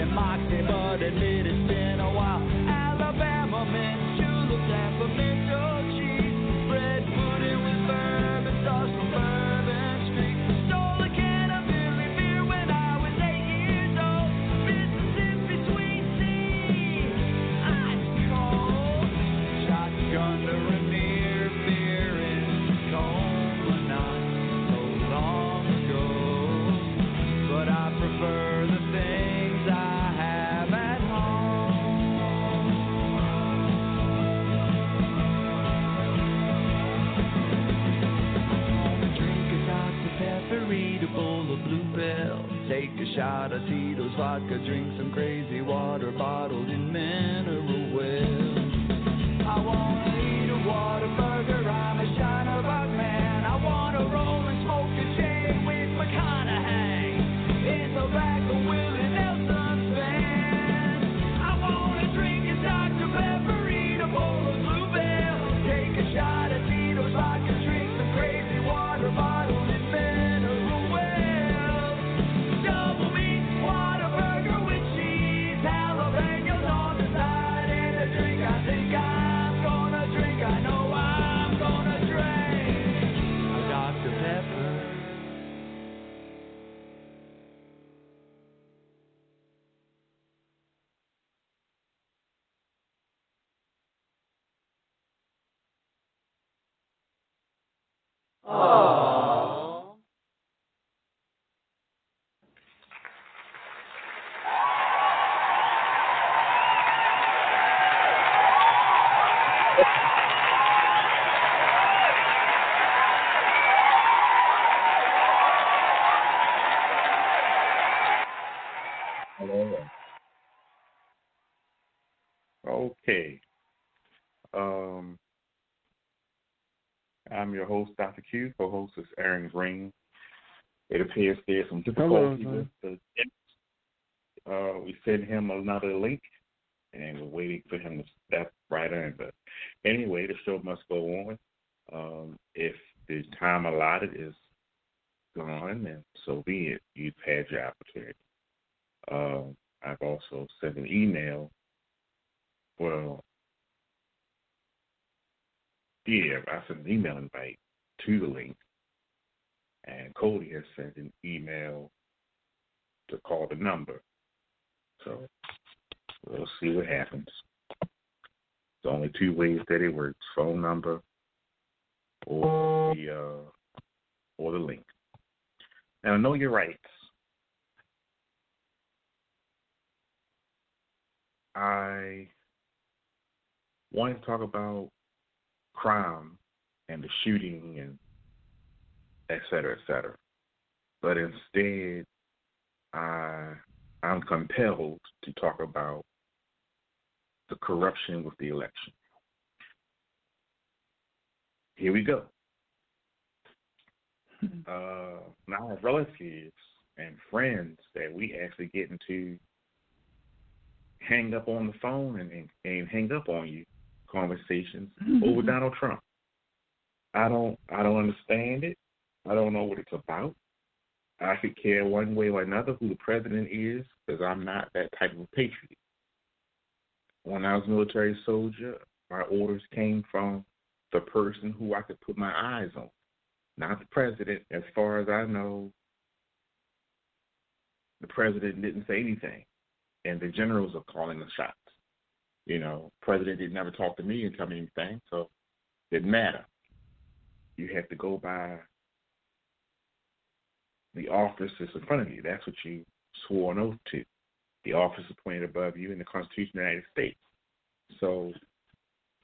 and moxie, but admit it's been a while. Alabama mint juleps and pimento cheese, bread pudding with bourbon sauce from Bourbon Street. Stole a can of Billy beer when I was 8 years old. Mississippi sweet tea, ice cold. Shotgun to Rainier beer in Tacoma, not so long ago. But I prefer the things I have at home. Drink a Dr. Pepper, eat a bowl of Bluebell, take a shot of Tito's vodka, drink some crazy water bottled in mineral wells. I wanna eat a Whataburger, I'm a Shiner Buck man. I wanna roll and smoke a J with McConaughey in the back of Willie Nelson's van. I wanna drink a Dr. Pepper, eat a bowl of Bluebell, take a shot of Tito's vodka, drink some crazy water bottled in mineral wells. Double meat Whataburger with cheese, jalapenos on the side, and a drink I think I'm gonna drink. I know I'm gonna drink a Dr. Pepper. Aww. Hello. Okay. I'm your host, Dr. Q. Co-host is Aaron Green. It appears there's some difficulty with the we sent him another link, and we're waiting for him to step right in. But anyway, the show must go on. If the time allotted is gone, then so be it. You've had your opportunity. I've also sent an email. Well, yeah, I sent an email invite to the link, and Cody has sent an email to call the number. So we'll see what happens. There's only two ways that it works: phone number or the link. Now, know your rights. I wanted to talk about crime and the shooting and et cetera, but instead I'm compelled to talk about the corruption with the election. Here we go. Now I have relatives and friends that we actually get into hang up on the phone and hang up on you conversations over Donald Trump. I don't understand it. I don't know what it's about. I could care one way or another who the president is, because I'm not that type of a patriot. When I was a military soldier, my orders came from the person who I could put my eyes on, not the president. As far as I know, the president didn't say anything, and the generals are calling the shots. You know, president didn't ever talk to me and tell me anything, so it didn't matter. You have to go by the officers in front of you. That's what you swore an oath to. The office appointed above you in the Constitution of the United States. So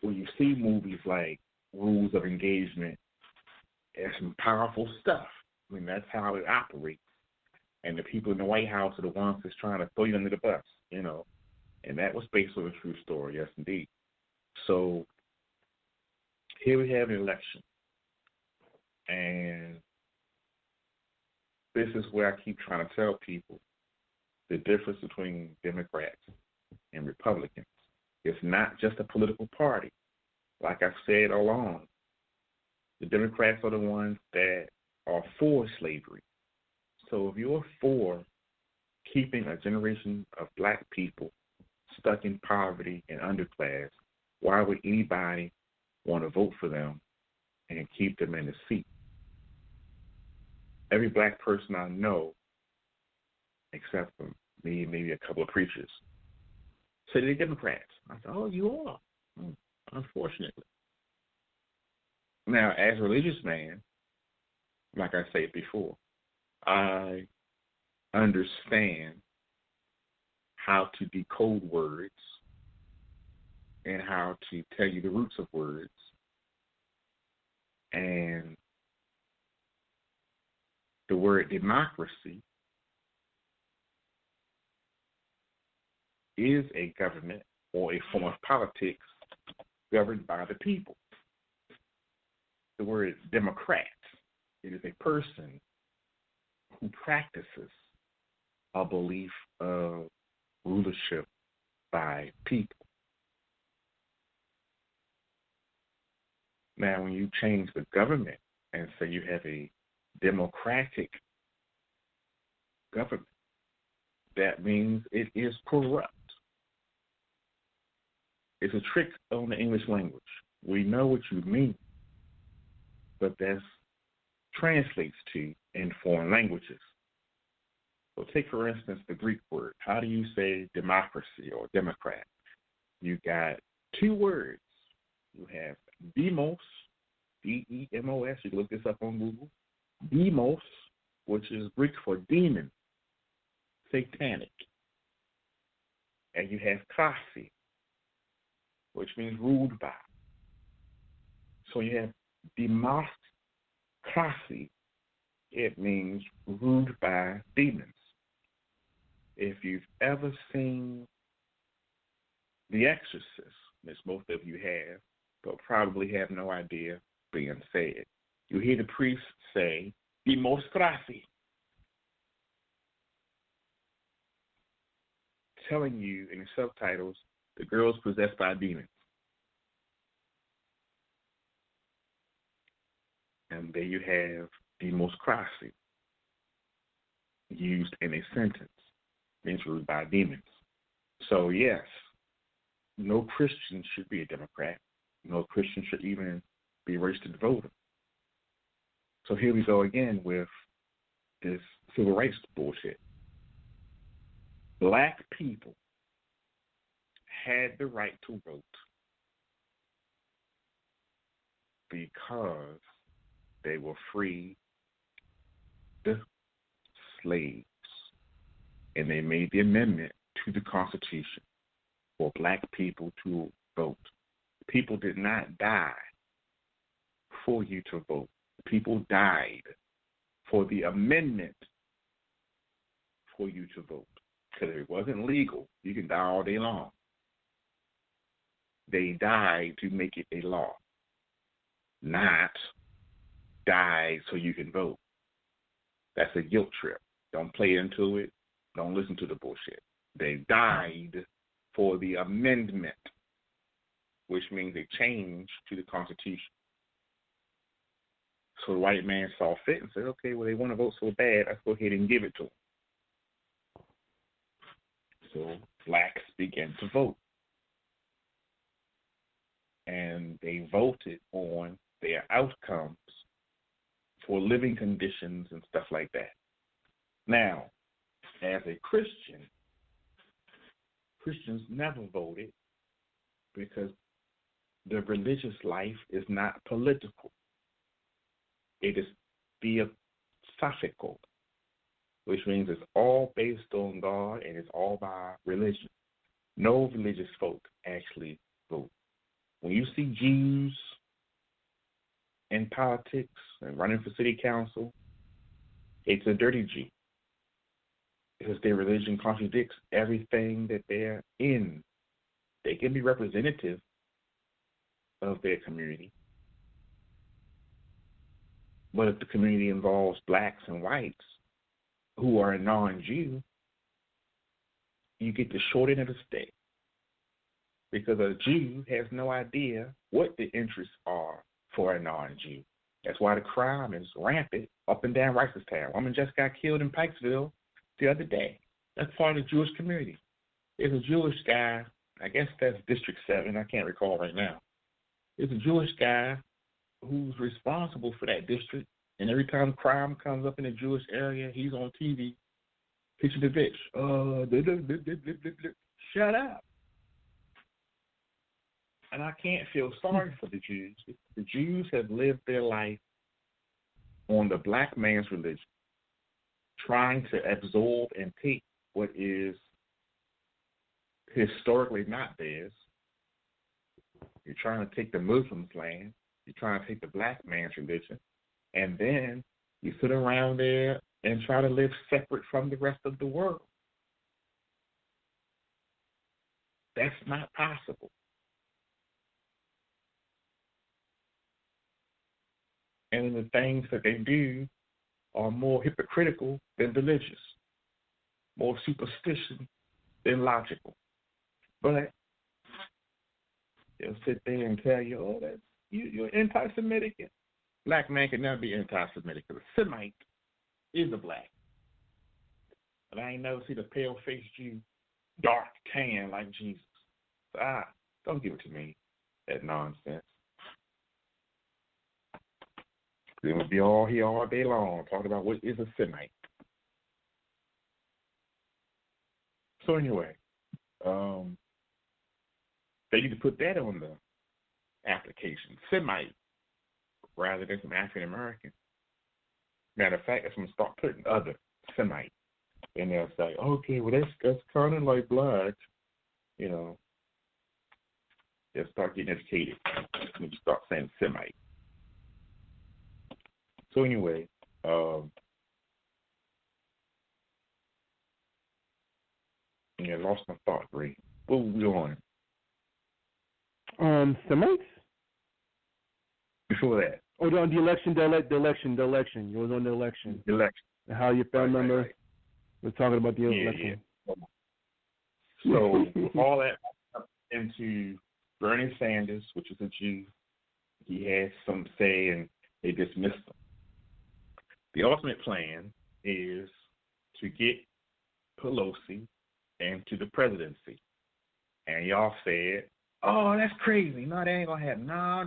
when you see movies like Rules of Engagement, it's some powerful stuff. I mean, that's how it operates. And the people in the White House are the ones that's trying to throw you under the bus, you know. And that was based on a true story, yes, indeed. So here we have an election. And this is where I keep trying to tell people the difference between Democrats and Republicans. It's not just a political party. Like I've said all along, the Democrats are the ones that are for slavery. So if you're for keeping a generation of black people stuck in poverty and underclass. Why would anybody want to vote for them and keep them in the seat? Every black person I know, except for me, maybe a couple of preachers, say they're Democrats. I said, oh, you are? Unfortunately. Now, as a religious man, like I said before, I understand how to decode words and how to tell you the roots of words. And the word democracy is a government or a form of politics governed by the people. The word Democrat, it is a person who practices a belief of rulership by people. Now, when you change the government and say you have a democratic government, that means it is corrupt. It's a trick on the English language. We know what you mean, but that translates to in foreign languages. So take, for instance, the Greek word. How do you say democracy or democrat? You got two words. You have demos, D-E-M-O-S. You can look this up on Google. Demos, which is Greek for demon, satanic. And you have krasi, which means ruled by. So you have demos, krasi. It means ruled by demons. If you've ever seen The Exorcist, which most of you have, but probably have no idea being said, you hear the priest say, demos krasi, telling you in the subtitles, the girl's possessed by demons. And there you have demos krasi used in a sentence, means ruled by demons. So yes, no Christian should be a Democrat. No Christian should even be a registered voter. So here we go again with this civil rights bullshit. Black people had the right to vote because they were free the slaves, and they made the amendment to the Constitution for black people to vote. People did not die for you to vote. People died for the amendment for you to vote. Because if it wasn't legal, you can die all day long. They died to make it a law, not died so you can vote. That's a guilt trip. Don't play into it. Don't listen to the bullshit. They died for the amendment, which means a change to the Constitution. So the white man saw fit and said, okay, well, they want to vote so bad, let's go ahead and give it to them. So blacks began to vote. And they voted on their outcomes for living conditions and stuff like that. Now, as a Christian, Christians never voted because the religious life is not political. It is theosophical, which means it's all based on God and it's all by religion. No religious folk actually vote. When you see Jews in politics and running for city council, it's a dirty Jew because their religion contradicts everything that they're in. They can be representative of their community, but if the community involves blacks and whites who are a non-Jew, you get the short end of the stick because a Jew has no idea what the interests are for a non-Jew. That's why the crime is rampant up and down Ricestown. Woman just got killed in Pikesville the other day. That's part of the Jewish community. There's a Jewish guy, I guess that's District 7, I can't recall right now. There's a Jewish guy who's responsible for that district, and every time crime comes up in the Jewish area, he's on TV pitching the bitch. Shut up. And I can't feel sorry for the Jews. The Jews have lived their life on the black man's religion, trying to absorb and take what is historically not theirs. You're trying to take the Muslims' land. You're trying to take the black man's religion. And then you sit around there and try to live separate from the rest of the world. That's not possible. And the things that they do are more hypocritical than religious, more superstitious than logical. But they'll sit there and tell you, oh, that's you're anti-Semitic. Black man can never be anti-Semitic because a Semite is a black. But I ain't never seen a pale-faced Jew, dark tan like Jesus. So, don't give it to me, that nonsense. They would be all here all day long talking about what is a Semite. So anyway, they need to put that on the application, Semite, rather than some African American. Matter of fact, I'm going to start putting other Semite. And they'll say, okay, well, that's kind of like black, you know. They'll start getting educated when you start saying Semite. So anyway, yeah, lost my thought, Ray. What were we on? Semites? Before that. Oh, the election. You was on the election. The election. And how your family member was talking about the election. Yeah. So all that into Bernie Sanders, which is a Jew, he had some say and they dismissed him. The ultimate plan is to get Pelosi into the presidency. And y'all said, oh, that's crazy. No, that ain't going to happen. No.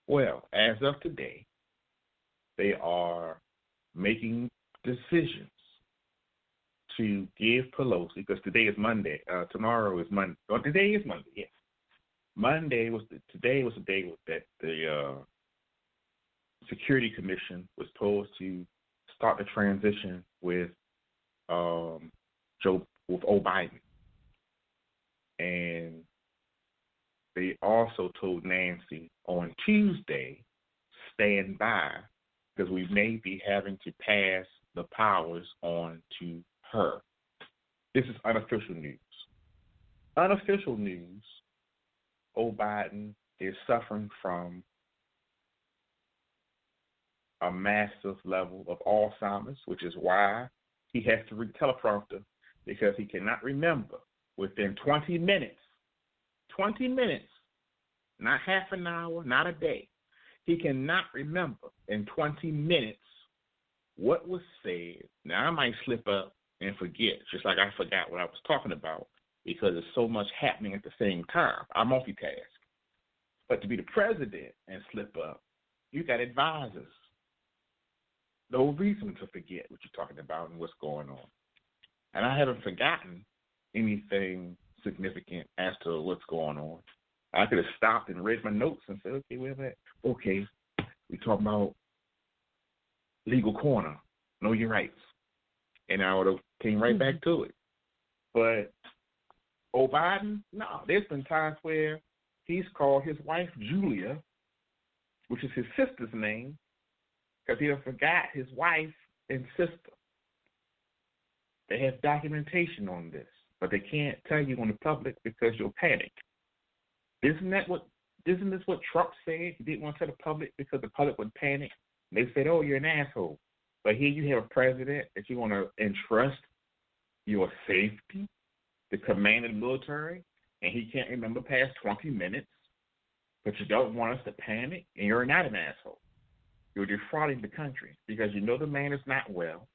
Well, as of today, they are making decisions to give Pelosi, because today is Monday. Tomorrow is Monday. Or today is Monday, yes. Today was the day that the Security Commission was supposed to start the transition with O. Biden. And they also told Nancy on Tuesday, stand by, because we may be having to pass the powers on to her. This is unofficial news. Unofficial news, O. Biden is suffering from a massive level of Alzheimer's, which is why he has to read teleprompter, because he cannot remember within 20 minutes, not half an hour, not a day. He cannot remember in 20 minutes what was said. Now, I might slip up and forget, just like I forgot what I was talking about, because there's so much happening at the same time. I multitask. But to be the president and slip up, you got advisors. No reason to forget what you're talking about and what's going on. And I haven't forgotten anything significant as to what's going on. I could have stopped and read my notes and said, okay, where's that? Okay, we talking about legal corner, know your rights. And I would have came right back to it. But Biden, no, there's been times where he's called his wife Julia, which is his sister's name, because he forgot his wife and sister. They have documentation on this, but they can't tell you on the public because you'll panic. Isn't this what Trump said? He didn't want to tell the public because the public would panic. They said, oh, you're an asshole. But here you have a president that you want to entrust your safety, the command of the military, and he can't remember past 20 minutes, but you don't want us to panic, and you're not an asshole. You're defrauding the country because you know the man is not well.